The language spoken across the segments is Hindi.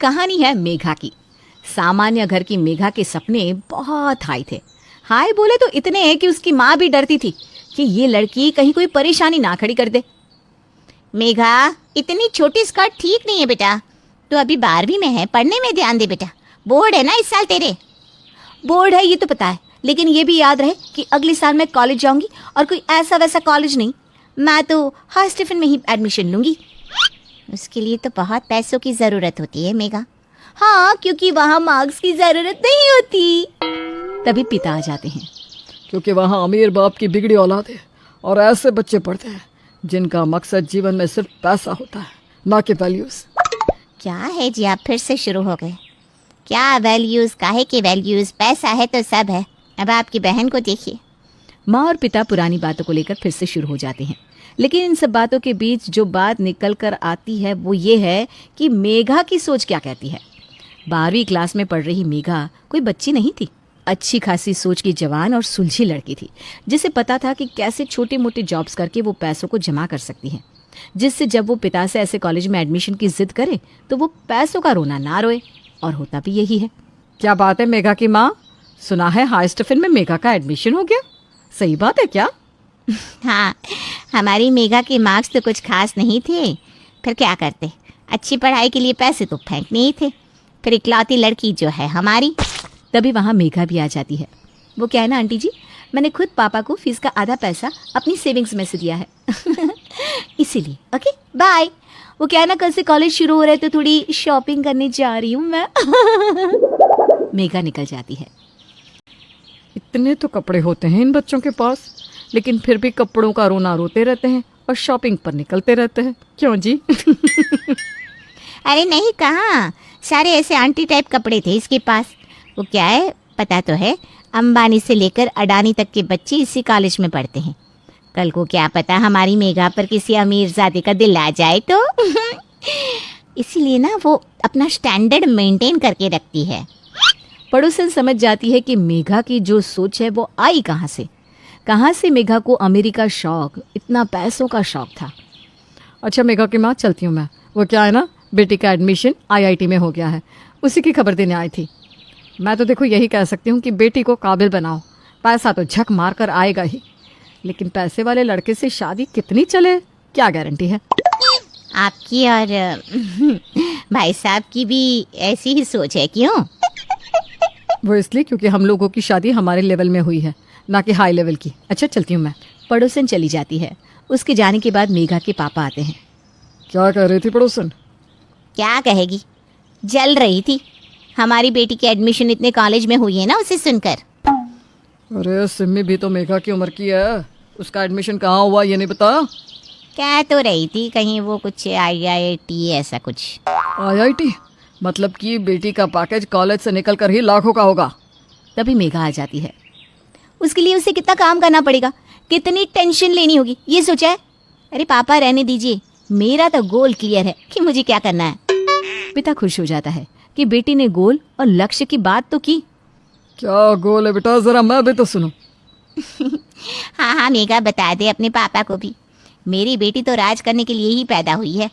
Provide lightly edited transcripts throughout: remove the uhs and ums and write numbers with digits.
कहानी है मेघा की। सामान्य घर की मेघा के सपने बहुत हाई थे। हाई बोले तो इतने हैं कि उसकी माँ भी डरती थी कि ये लड़की कहीं कोई परेशानी ना खड़ी कर दे। मेघा, इतनी छोटी स्कर्ट ठीक नहीं है बेटा। तो अभी 12वीं में है, पढ़ने में ध्यान दे बेटा। बोर्ड है ना इस साल तेरे। बोर्ड है ये तो पता है, लेकिन ये भी याद रहे कि अगले साल मैं कॉलेज जाऊंगी और कोई ऐसा वैसा कॉलेज नहीं, मैं तो हाई स्टीफन में ही एडमिशन लूंगी। उसके लिए तो बहुत पैसों की ज़रूरत होती है मेघा। हाँ, क्योंकि वहाँ मार्क्स की ज़रूरत नहीं होती। तभी पिता आ जाते हैं। क्योंकि वहाँ अमीर बाप की बिगड़ी औलाद है और ऐसे बच्चे पढ़ते हैं जिनका मकसद जीवन में सिर्फ पैसा होता है, ना कि वैल्यूज़। क्या है जी, आप फिर से शुरू हो गए। क्या वैल्यूज़, काहे के वैल्यूज़? पैसा है तो सब है। अब आपकी बहन को देखिए। माँ और पिता पुरानी बातों को लेकर फिर से शुरू हो जाते हैं, लेकिन इन सब बातों के बीच जो बात निकल कर आती है वो ये है कि मेघा की सोच क्या कहती है। 12वीं क्लास में पढ़ रही मेघा कोई बच्ची नहीं थी। अच्छी खासी सोच की जवान और सुलझी लड़की थी, जिसे पता था कि कैसे छोटे मोटे जॉब्स करके वो पैसों को जमा कर सकती है, जिससे जब वो पिता से ऐसे कॉलेज में एडमिशन की जिद करे तो वो पैसों का रोना ना रोए। और होता भी यही है। क्या बात है मेघा की माँ, सुना है हाई स्टीफन में मेघा का एडमिशन हो गया? सही बात है क्या? हाँ, हमारी मेघा के मार्क्स तो कुछ खास नहीं थे, फिर क्या करते। अच्छी पढ़ाई के लिए पैसे तो फेंकने ही थे। फिर इकलौती लड़की जो है हमारी। तभी वहाँ मेघा भी आ जाती है। वो क्या है ना आंटी जी, मैंने खुद पापा को फीस का आधा पैसा अपनी सेविंग्स में से दिया है इसीलिए ओके बाय। वो क्या है ना, कल से कॉलेज शुरू हो रहा है तो थोड़ी शॉपिंग करने जा रही हूँ मैं मेघा निकल जाती है। इतने तो कपड़े होते हैं इन बच्चों के पास, लेकिन फिर भी कपड़ों का रोना रोते रहते हैं और शॉपिंग पर निकलते रहते हैं। क्यों जी? अरे नहीं, कहाँ, सारे ऐसे आंटी टाइप कपड़े थे इसके पास। वो क्या है पता तो है, अंबानी से लेकर अडानी तक के बच्चे इसी कॉलेज में पढ़ते हैं। कल को क्या पता हमारी मेघा पर किसी अमीरजादे का दिल आ जाए तो इसीलिए ना वो अपना स्टैंडर्ड मेंटेन करके रखती है। पड़ोसन समझ जाती है कि मेघा की जो सोच है वो आई कहाँ से मेघा को अमेरिका का शौक, इतना पैसों का शौक था। अच्छा मेघा की माँ, चलती हूँ मैं। वो क्या है ना, बेटी का एडमिशन IIT में हो गया है, उसी की खबर देने आई थी। मैं तो देखो यही कह सकती हूँ कि बेटी को काबिल बनाओ। पैसा तो झक मार कर आएगा ही, लेकिन पैसे वाले लड़के से शादी कितनी चले, क्या गारंटी है? आपकी और भाई साहब की भी ऐसी ही सोच है क्यों? वो इसलिए क्योंकि हम लोगों की शादी हमारे लेवल में हुई है, ना कि हाई लेवल की। अच्छा चलती हूँ मैं। पड़ोसन चली जाती है। उसके जाने के बाद मेघा के पापा आते हैं। क्या कह रही थी पड़ोसन? क्या कहेगी, जल रही थी। हमारी बेटी की एडमिशन इतने कॉलेज में हुई है ना उसे सुनकर। अरे सिम्मी भी तो मेघा की उम्र की है, उसका एडमिशन कहाँ हुआ ये नहीं पता? कह तो रही थी कहीं वो कुछ IIT ऐसा कुछ। IIT मतलब कि बेटी का पैकेज कॉलेज से निकल कर ही लाखों का होगा। तभी मेघा आ जाती है। उसके लिए उसे कितना काम करना पड़ेगा, कितनी टेंशन लेनी होगी, ये सोचा है? अरे पापा रहने दीजिए, मेरा तो गोल क्लियर है कि मुझे क्या करना है। पिता खुश हो जाता है कि बेटी ने गोल और लक्ष्य की बात तो की। क्या गोल है बेटा, जरा मैं भी तो सुनो। हाँ हाँ मेघा, बता दे अपने पापा को भी, मेरी बेटी तो राज करने के लिए ही पैदा हुई है।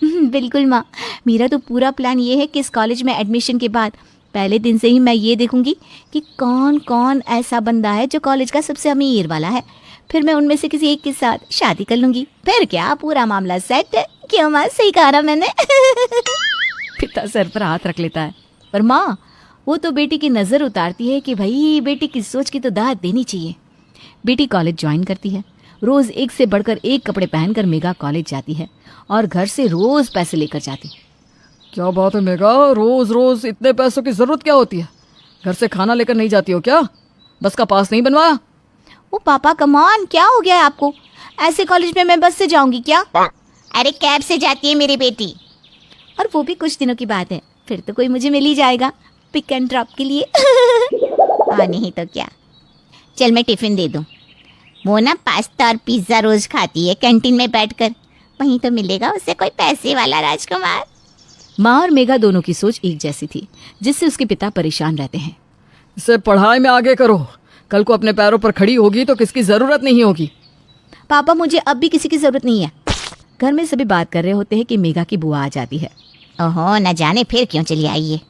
बिल्कुल माँ, मेरा तो पूरा प्लान ये है कि इस कॉलेज में एडमिशन के बाद पहले दिन से ही मैं ये देखूंगी कि कौन कौन ऐसा बंदा है जो कॉलेज का सबसे अमीर वाला है। फिर मैं उनमें से किसी एक के साथ शादी कर लूंगी। फिर क्या, पूरा मामला सेट है। क्यों माँ, सही कहा ना मैंने? पिता सर पर हाथ रख लेता है। पर माँ, वो तो बेटी की नज़र उतारती है कि भाई बेटी की सोच की तो दाद देनी चाहिए। बेटी कॉलेज ज्वाइन करती है। रोज़ एक से बढ़कर एक कपड़े पहनकर मेघा कॉलेज जाती है और घर से रोज़ पैसे लेकर जाती है। क्या बात है मेघा, रोज रोज इतने पैसों की जरूरत क्या होती है? घर से खाना लेकर नहीं जाती हो क्या? बस का पास नहीं बनवाया? ओ पापा कमान, क्या हो गया है आपको? ऐसे कॉलेज में मैं बस से जाऊंगी क्या? अरे कैब से जाती है मेरी बेटी। और वो भी कुछ दिनों की बात है, फिर तो कोई मुझे मिल ही जाएगा पिक एंड ड्रॉप के लिए। हाँ नहीं तो क्या, चल मैं टिफिन दे दूँ। वो ना पास्ता और पिज्ज़ा रोज खाती है कैंटीन में बैठकर, वहीं तो मिलेगा उसे कोई पैसे वाला राजकुमार। माँ और मेघा दोनों की सोच एक जैसी थी, जिससे उसके पिता परेशान रहते हैं। इसे पढ़ाई में आगे करो, कल को अपने पैरों पर खड़ी होगी तो किसकी जरूरत नहीं होगी। पापा मुझे अब भी किसी की जरूरत नहीं है। घर में सभी बात कर रहे होते हैं कि मेघा की बुआ आ जाती है। ओहो, न जाने फिर क्यों चली आई ये।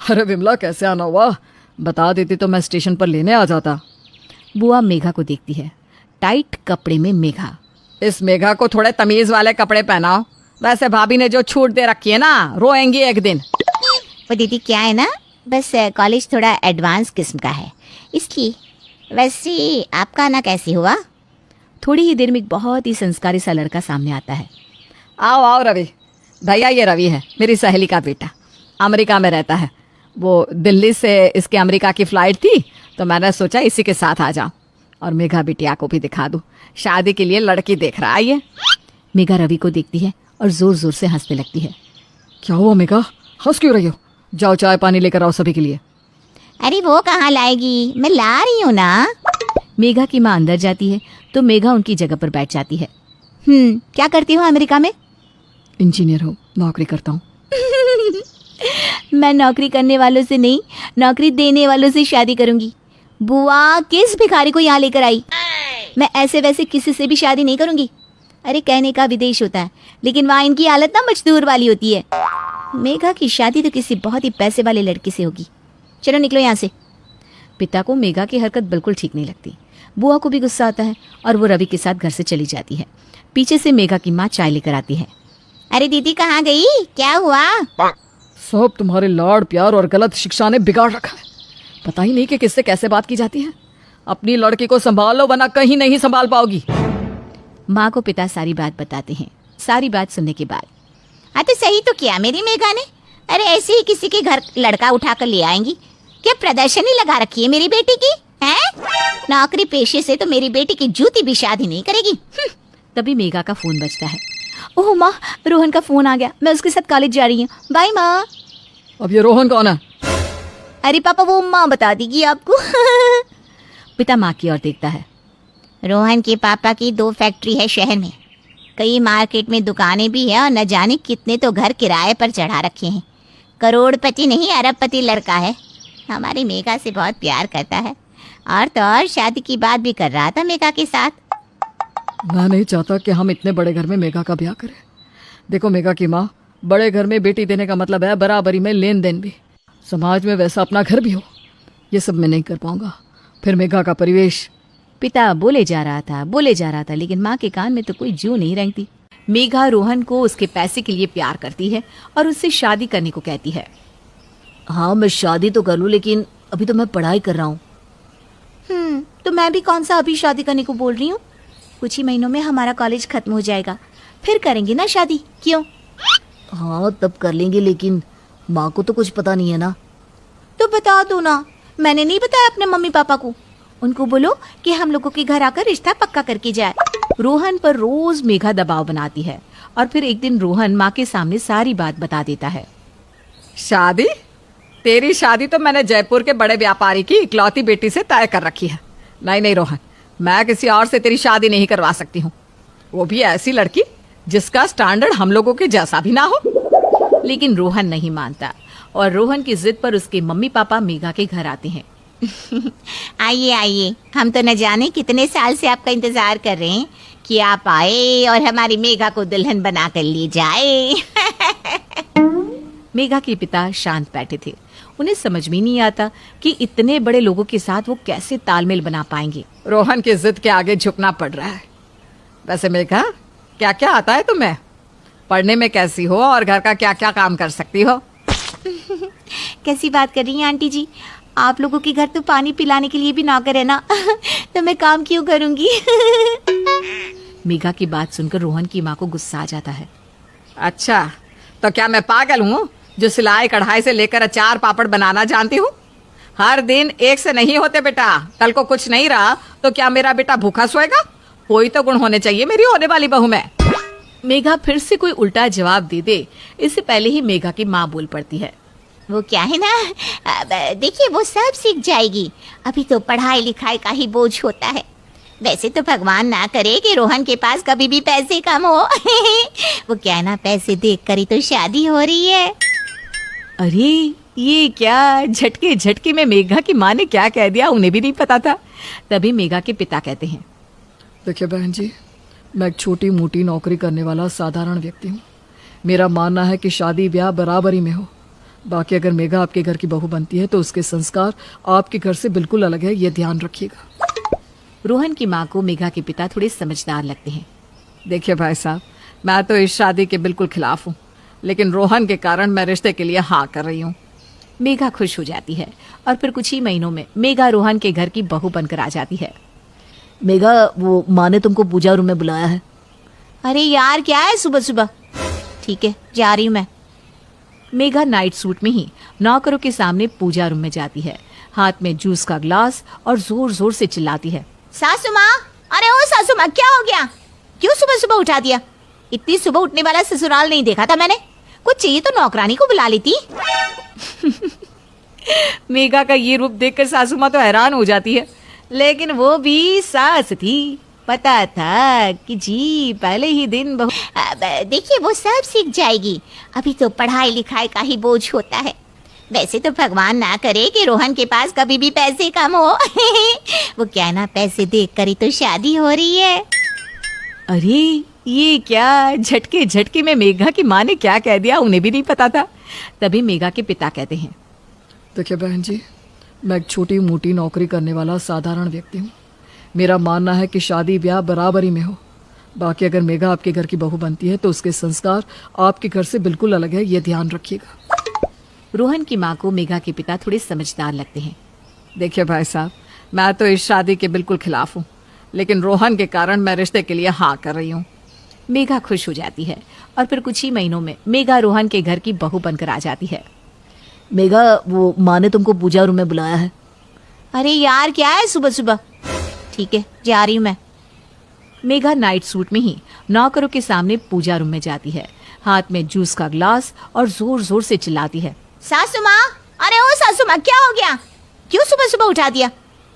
अरे विमला, कैसे आना हुआ? बता देती तो मैं स्टेशन पर लेने आ जाता। बुआ मेघा को देखती है। टाइट कपड़े में मेघा। इस मेघा को थोड़े तमीज वाले कपड़े पहनाओ। वैसे भाभी ने जो छूट दे रखी है ना, रोएंगी एक दिन। वो दीदी क्या है ना, बस कॉलेज थोड़ा एडवांस किस्म का है इसलिए। वैसे आपका आना कैसे हुआ? थोड़ी ही देर में एक बहुत ही संस्कारी सा लड़का सामने आता है। आओ आओ रवि। भैया, ये रवि है, मेरी सहेली का बेटा। अमेरिका में रहता है। वो दिल्ली से इसके अमेरिका की फ़्लाइट थी, तो मैंने सोचा इसी के साथ आ जाऊं और मेघा बिटिया को भी दिखा दूं। शादी के लिए लड़की देख रहा है ये। मेघा रवि को देखती है और जोर जोर से हंसने लगती है। क्या हुआ मेघा, हंस क्यों रही हो? जाओ चाय पानी लेकर आओ सभी के लिए। अरे वो कहाँ लाएगी, मैं ला रही हूँ ना। मेघा की माँ अंदर जाती है तो मेघा उनकी जगह पर बैठ जाती है। क्या करती हो अमेरिका में? इंजीनियर हूँ, नौकरी करता हूँ। मैं नौकरी करने वालों से नहीं, नौकरी देने वालों से शादी करूंगी। बुआ किस भिखारी को यहाँ लेकर आई? मैं ऐसे वैसे किसी से भी शादी नहीं करूंगी। अरे कहने का विदेश होता है, लेकिन वहाँ इनकी हालत ना मजदूर वाली होती है। मेघा की शादी तो किसी बहुत ही पैसे वाले लड़के से होगी। चलो निकलो यहाँ से। पिता को मेघा की हरकत बिल्कुल ठीक नहीं लगती। बुआ को भी गुस्सा आता है और वो रवि के साथ घर से चली जाती है। पीछे से मेघा की माँ चाय लेकर आती है। अरे दीदी कहाँ गई, क्या हुआ? सब तुम्हारे लाड़ प्यार और गलत शिक्षा ने बिगाड़ रखा है। पता ही नहीं कि किससे कैसे बात की जाती है। अपनी लड़की को संभालो, वरना कहीं नहीं संभाल पाओगी। माँ को पिता सारी बात बताते हैं। सारी बात सुनने के बाद, हाँ तो सही तो किया मेरी मेघा ने। अरे ऐसे ही किसी के घर लड़का उठा कर ले आएंगी? क्या प्रदर्शनी लगा रखी है मेरी बेटी की हैं? नौकरी पेशे से तो मेरी बेटी की जूती भी शादी नहीं करेगी। तभी मेघा का फोन बजता है। ओह माँ, रोहन का फोन आ गया, मैं उसके साथ कॉलेज जा रही हूँ। बाय माँ। अब ये रोहन कौन है? अरे पापा, वो माँ बता देगी आपको। पिता माँ की ओर देखता है। रोहन के पापा की 2 फैक्ट्री है शहर में, कई मार्केट में दुकानें भी है और न जाने कितने तो घर किराए पर चढ़ा रखे हैं। करोड़पति नहीं, अरबपति लड़का है। हमारी मेघा से बहुत प्यार करता है और तो और शादी की बात भी कर रहा था मेघा के साथ। मैं नहीं चाहता कि हम इतने बड़े घर में मेघा का ब्याह करें। देखो मेघा की माँ, बड़े घर में बेटी देने का मतलब है बराबरी में लेन देन भी, समाज में वैसा अपना घर भी हो। ये सब मैं नहीं कर पाऊंगा। फिर मेघा का परिवेश। पिता बोले जा रहा था, लेकिन माँ के कान में तो कोई जू नहीं रेंगती। मेघा रोहन को उसके पैसे के लिए प्यार करती है और उससे शादी करने को कहती है। हाँ, मैं शादी तो कर लूँ, लेकिन अभी तो मैं पढ़ाई कर रहा हूँ। तो मैं भी कौन सा अभी शादी करने को बोल रही हूँ। कुछ ही महीनों में हमारा कॉलेज खत्म हो जाएगा, फिर करेंगे ना शादी, क्यों? हाँ, तब कर लेंगे, लेकिन माँ को तो कुछ पता नहीं है ना। तो बता दो ना, मैंने नहीं बताया अपने मम्मी पापा को। उनको बोलो कि हम लोगों के घर आकर रिश्ता पक्का करके जाए। रोहन पर रोज मेघा दबाव बनाती है और फिर एक दिन रोहन माँ के सामने सारी बात बता देता है। शादी? तेरी शादी तो मैंने जयपुर के बड़े व्यापारी की इकलौती बेटी से तय कर रखी है। नहीं रोहन, मैं किसी और से तेरी शादी नहीं करवा सकती हूँ, वो भी ऐसी लड़की जिसका स्टैंडर्ड हम लोगों के जैसा भी ना हो। लेकिन रोहन नहीं मानता और रोहन की जिद पर उसके मम्मी पापा मेघा के घर आते हैं। आइए आइए, हम तो न जाने कितने साल से आपका इंतजार कर रहे हैं कि आप आए और हमारी मेघा को दुल्हन बना कर ले जाए। मेघा के पिता शांत बैठे थे। उन्हें समझ में नहीं आता कि इतने बड़े लोगों के साथ वो कैसे तालमेल बना पाएंगे। रोहन की जिद के आगे झुकना पड़ रहा है। वैसे मेघा, क्या क्या आता है तुम्हें? पढ़ने में कैसी हो और घर का क्या क्या काम कर सकती हो? कैसी बात कर रही हैं आंटी जी, आप लोगों के घर तो पानी पिलाने के लिए भी नौकर है ना। तो मैं काम क्यों करूंगी? मेघा की बात सुनकर रोहन की माँ को गुस्सा आ जाता है। अच्छा, तो क्या मैं पागल हूँ जो सिलाई कढ़ाई से लेकर अचार पापड़ बनाना जानती हूँ? हर दिन एक से नहीं होते बेटा। कल को कुछ नहीं रहा तो क्या मेरा बेटा भूखा सोएगा? कोई तो गुण होने चाहिए मेरी होने वाली बहू में। मेघा फिर से कोई उल्टा जवाब दे दे, इससे पहले ही मेघा की माँ बोल पड़ती है। वो क्या है ना, देखिए वो सब सीख जाएगी, अभी तो पढ़ाई लिखाई का ही बोझ होता है। वैसे तो भगवान ना करे कि रोहन के पास कभी भी पैसे कम हो। वो क्या है ना, पैसे देख कर ही तो शादी हो रही है। अरे ये क्या, झटके झटके में मेघा की माँ ने क्या कह दिया, उन्हें भी नहीं पता था। तभी मेघा के पिता कहते हैं, देखिए बहन जी, मैं एक छोटी मोटी नौकरी करने वाला साधारण व्यक्ति हूँ। मेरा मानना है कि शादी ब्याह बराबरी में हो। बाकी अगर मेघा आपके घर की बहू बनती है तो उसके संस्कार आपके घर से बिल्कुल अलग है, ये ध्यान रखिएगा। रोहन की माँ को मेघा के पिता थोड़े समझदार लगते हैं। देखिए भाई साहब, मैं तो इस शादी के बिल्कुल खिलाफ हूँ, लेकिन रोहन के कारण मैं रिश्ते के लिए हाँ कर रही हूँ। मेघा खुश हो जाती है और फिर कुछ ही महीनों में मेघा रोहन के घर की बहू बनकर आ जाती है। मेघा, वो माँ ने तुमको पूजा रूम में बुलाया है। अरे यार, क्या है सुबह सुबह? ठीक है, जा रही हूँ मैं। मेघा नाइट सूट में ही नौकरों के सामने पूजा रूम में जाती है, हाथ में जूस का ग्लास और जोर जोर से चिल्लाती है, सासू माँ, अरे ओ सासू माँ, क्या हो गया? क्यों सुबह सुबह उठा दिया? इतनी सुबह उठने वाला ससुराल नहीं देखा था मैंने। कुछ चाहिए तो नौकरानी को बुला लेती। मेघा का ये रूप देखकर सासू माँ तो हैरान हो जाती है, लेकिन वो भी सास थी। पता था कि जी पहले ही दिन बहू। देखिए, वो सब सीख जाएगी। अभी तो पढ़ाई लिखाई का ही बोझ होता है। वैसे तो भगवान ना करे कि रोहन के पास कभी भी पैसे कम हो। वो क्या ना, पैसे देख कर ही तो शादी हो रही है। अरे ये क्या, झटके झटके में मेघा की माँ ने क्या कह दिया, उन्हें भी नहीं पता था। तभी मेघा के पिता कहते हैं, देखिए बहन जी, मैं एक छोटी मोटी नौकरी करने वाला साधारण व्यक्ति हूँ। मेरा मानना है कि शादी ब्याह बराबरी में हो। बाकी अगर मेघा आपके घर की बहू बनती है तो उसके संस्कार आपके घर से बिल्कुल अलग है, ये ध्यान रखिएगा। रोहन की माँ को मेघा के पिता थोड़े समझदार लगते हैं। देखिए भाई साहब, मैं तो इस शादी के बिल्कुल खिलाफ हूँ, लेकिन रोहन के कारण मैं रिश्ते के लिए हाँ कर रही हूँ। मेघा खुश हो जाती है और फिर कुछ ही महीनों में मेघा रोहन के घर की बहू बनकर आ जाती है। मेघा, वो माँ ने तुमको पूजा रूम में बुलाया है। अरे यार, क्या है सुबह सुबह? ठीक है, जा रही हूँ मैं। मेघा नाइट सूट में ही नौकरों के सामने पूजा रूम में जाती है, हाथ में जूस का ग्लास और जोर जोर से चिल्लाती है, सासू माँ, अरे ओ सासू माँ, क्या हो गया? क्यों सुबह सुबह उठा दिया?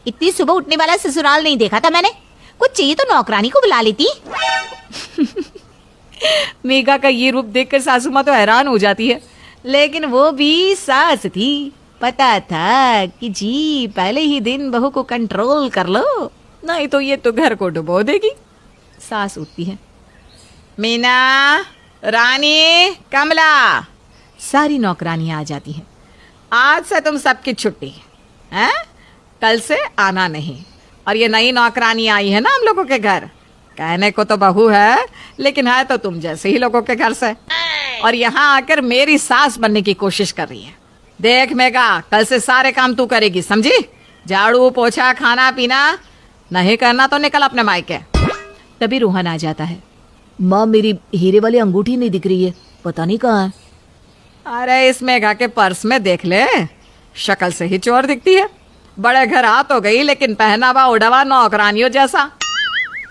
इतनी सुबह उठने वाला ससुराल नहीं देखा था मैंने। कुछ चाहिए तो नौकरानी को बुला लेती। मेघा का ये रूप देखकर सासू माँ तो हैरान हो जाती है, लेकिन वो भी सास थी। पता था कि जी पहले ही दिन बहू को कंट्रोल कर लो, नहीं तो ये तो घर को डुबो देगी। सास उठती है, मीना, रानी, कमला। सारी नौकरानियां आ जाती हैं। आज से तुम सबकी छुट्टी है, कल से आना नहीं। और ये नई नौकरानी आई है ना हम लोगों के घर, कहने को तो बहू है, लेकिन है तो तुम जैसे ही लोगों के घर से, और यहाँ आकर मेरी सास बनने की कोशिश कर रही है। देख मेघा, कल से सारे काम तू करेगी, समझी? झाड़ू पोछा, खाना पीना, नहीं करना तो निकल अपने मायके। तभी रोहन आ जाता है। माँ, मेरी हीरे वाली अंगूठी नहीं दिख रही है, पता नहीं कहाँ है। अरे इस मेघा के पर्स में देख ले, शक्ल से ही चोर दिखती है। बड़े घर आ तो गई, लेकिन पहनावा उड़ावा नौकरानियों जैसा।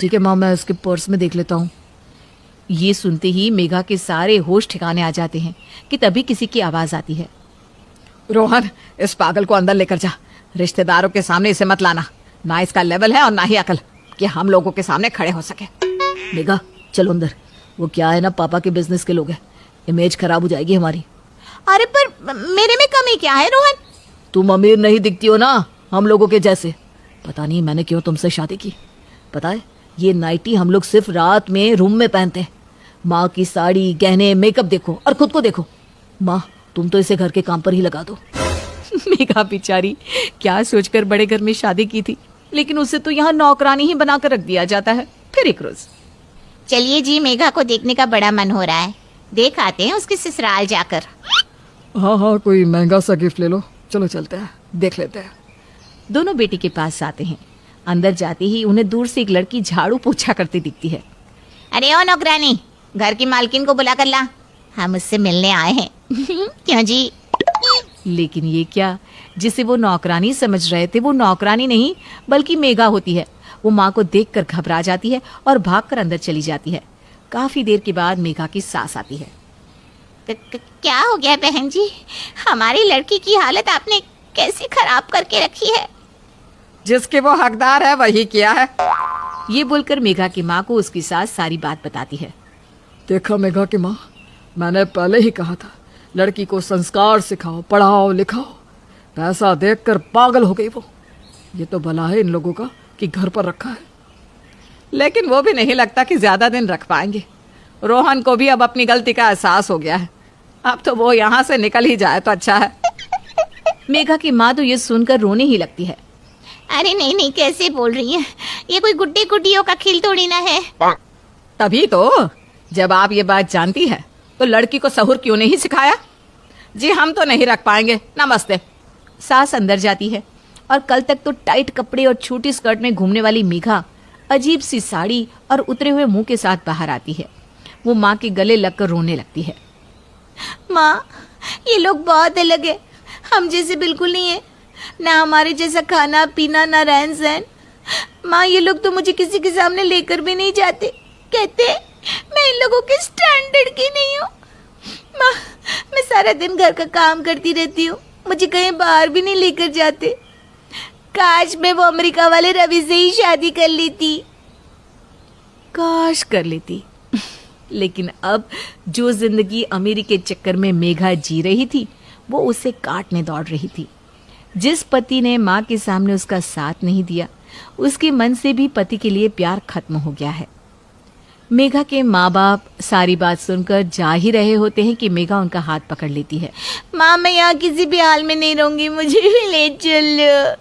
ठीक है माँ, मैं उसके पर्स में देख लेता हूँ। ये सुनते ही मेघा के सारे होश ठिकाने आ जाते हैं कि तभी किसी की आवाज आती है, रोहन, इस पागल को अंदर लेकर जा। रिश्तेदारों के सामने इसे मत लाना, ना इसका लेवल है और ना ही अकल कि हम लोगों के सामने खड़े हो सके। मेघा, चलो अंदर। वो क्या है ना, पापा के बिजनेस के लोग हैं, इमेज खराब हो जाएगी हमारी। अरे पर मेरे में कमी क्या है रोहन? तुम अमीर नहीं दिखती हो ना हम लोगों के जैसे। पता नहीं मैंने क्यों तुमसे शादी की। पता है, ये नाइटी हम लोग सिर्फ रात में रूम में पहनते हैं। माँ की साड़ी, गहने, मेकअप देखो और खुद को देखो। माँ, तुम तो इसे घर के काम पर ही लगा दो। मेघा बेचारी क्या सोचकर बड़े घर में शादी की थी, लेकिन उसे तो यहाँ नौकरानी ही बनाकर रख दिया जाता है। फिर एक रोज, चलिए जी, मेघा को देखने का बड़ा मन हो रहा है, देख आते हैं उसके ससुराल जाकर। हाँ हाँ, कोई महंगा सा गिफ्ट ले लो, चलो चलते हैं, देख लेते हैं। दोनों बेटी के पास आते हैं। अंदर जाते ही उन्हें दूर से एक लड़की झाड़ू पोछा करती दिखती है। अरे ओ नौकरानी, घर की मालकिन को बुला कर ला, हम उससे मिलने आए हैं। क्यों जी? लेकिन ये क्या, जिसे वो नौकरानी समझ रहे थे वो नौकरानी नहीं बल्कि मेघा होती है। वो माँ को देखकर घबरा जाती है और भागकर अंदर चली जाती है। काफी देर के बाद मेघा की सास आती है। क्या हो गया बहन जी? हमारी लड़की की हालत आपने कैसे खराब करके रखी है? जिसके वो हकदार है वही किया है। ये बोलकर मेघा की माँ को उसकी सास सारी बात बताती है। देखा मेघा की माँ, मैंने पहले ही कहा था, लड़की को संस्कार सिखाओ, पढ़ाओ लिखाओ। पैसा देखकर पागल हो गई वो। ये तो भला है इन लोगों का कि घर पर रखा है, लेकिन वो भी नहीं लगता कि ज्यादा दिन रख पाएंगे। रोहन को भी अब अपनी गलती का एहसास हो गया है। अब तो वो यहाँ से निकल ही जाए तो अच्छा है। मेघा की माँ तो ये सुनकर रोने ही लगती है। अरे नहीं नहीं, कैसे बोल रही हैं? ये कोई गुड्डे गुड्डियों का खेल थोड़ी ना है। तभी तो, जब आप ये बात जानती है तो लड़की को सहूर क्यों नहीं सिखाया? जी हम तो नहीं रख पाएंगे, नमस्ते। सास अंदर जाती है और कल तक तो टाइट कपड़े और छोटी स्कर्ट में घूमने वाली मेघा अजीब सी साड़ी और उतरे हुए मुंह के साथ बाहर आती है। वो माँ के गले लगकर रोने लगती है। माँ, ये लोग बहुत अलग है, हम जैसे बिल्कुल नहीं है। ना हमारे जैसा खाना पीना, ना रहन सहन। माँ, ये लोग तो मुझे किसी के सामने लेकर भी नहीं जाते। कहते मैं इन लोगों के स्टैंडर्ड की नहीं हूँ। माँ, मैं सारा दिन घर का काम करती रहती हूँ, मुझे कहीं बाहर भी नहीं लेकर जाते। काश मैं वो अमेरिका वाले रवि से ही शादी कर लेती। काश कर लेती। लेकिन अब जो जिंदगी अमीरी के चक्कर में मेघा जी रही थी वो उसे काटने दौड़ रही थी। जिस पति ने माँ के सामने उसका साथ नहीं दिया, उसके मन से भी पति के लिए प्यार खत्म हो गया है। मेघा के माँ बाप सारी बात सुनकर जा ही रहे होते हैं कि मेघा उनका हाथ पकड़ लेती है। माँ, मैं यहाँ किसी भी हाल में नहीं रहूंगी, मुझे भी ले चलो।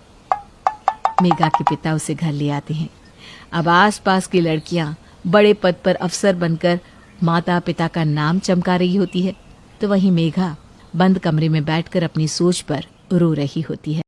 मेघा के पिता उसे घर ले आते हैं। अब आसपास की लड़कियां बड़े पद पर अफसर बनकर माता पिता का नाम चमका रही होती है, तो वहीं मेघा बंद कमरे में बैठकर अपनी सोच पर रो रही होती है।